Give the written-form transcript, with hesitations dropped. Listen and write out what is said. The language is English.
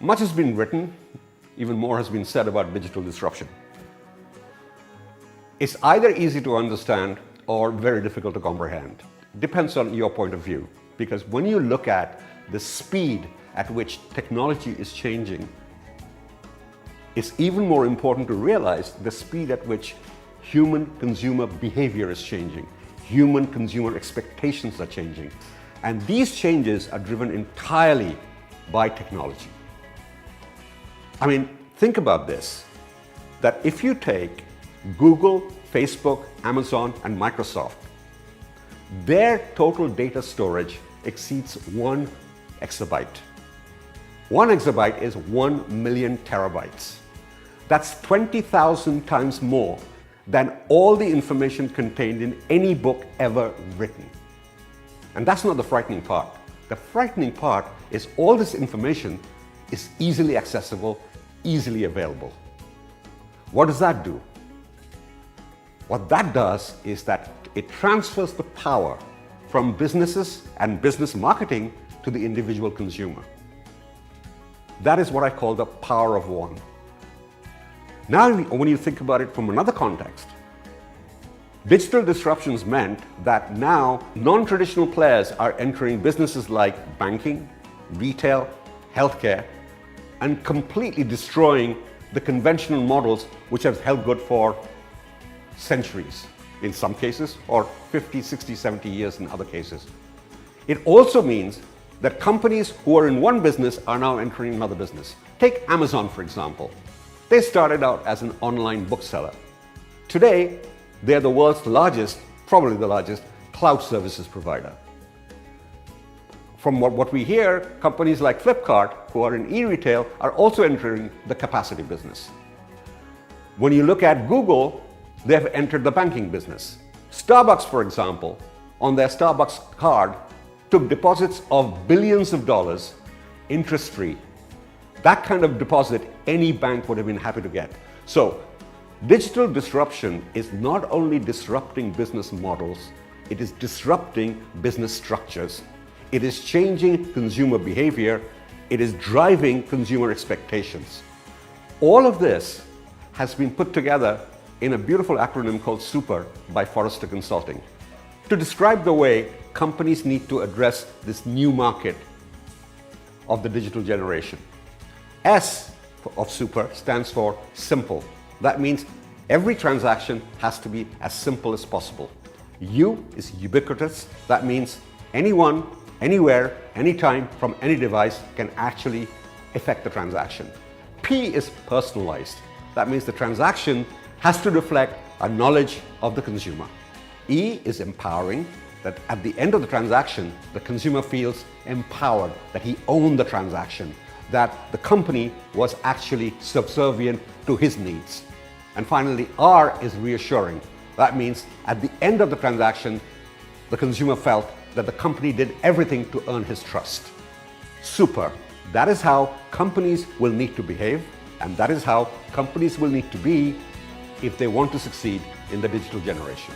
Much has been written, even more has been said about digital disruption. It's either easy to understand or very difficult to comprehend. Depends on your point of view. Because when you look at the speed at which technology is changing, it's even more important to realize the speed at which human consumer behavior is changing. Human consumer expectations are changing. And these changes are driven entirely by technology. I mean, think about this, that if you take Google, Facebook, Amazon, and Microsoft, their total data storage exceeds 1 exabyte. 1 exabyte is 1 million terabytes. That's 20,000 times more than all the information contained in any book ever written. And that's not the frightening part. The frightening part is all this information is easily accessible, easily available. What does that do? What that does is that it transfers the power from businesses and business marketing to the individual consumer. That is what I call the power of one. Now, when you think about it from another context, digital disruptions meant that now non-traditional players are entering businesses like banking, retail, healthcare, and completely destroying the conventional models which have held good for centuries in some cases, or 50, 60, 70 years in other cases. It also means that companies who are in one business are now entering another business. Take Amazon, for example. They started out as an online bookseller. Today, they're the world's largest, probably the largest, cloud services provider. From what we hear, companies like Flipkart, who are in e-retail, are also entering the capacity business. When you look at Google, they have entered the banking business. Starbucks, for example, on their Starbucks card, took deposits of billions of dollars, interest-free. That kind of deposit any bank would have been happy to get. So, digital disruption is not only disrupting business models, it is disrupting business structures. It is changing consumer behavior. It is driving consumer expectations. All of this has been put together in a beautiful acronym called SUPER by Forrester Consulting to describe the way companies need to address this new market of the digital generation. S of SUPER stands for simple. That means every transaction has to be as simple as possible. U is ubiquitous. That means anyone, anywhere, anytime, from any device can actually effect the transaction. P is personalized. That means the transaction has to reflect a knowledge of the consumer. E is empowering, that at the end of the transaction, the consumer feels empowered, that he owned the transaction, that the company was actually subservient to his needs. And finally, R is reassuring. That means at the end of the transaction, the consumer felt that the company did everything to earn his trust. Super. That is how companies will need to behave, and that is how companies will need to be if they want to succeed in the digital generation.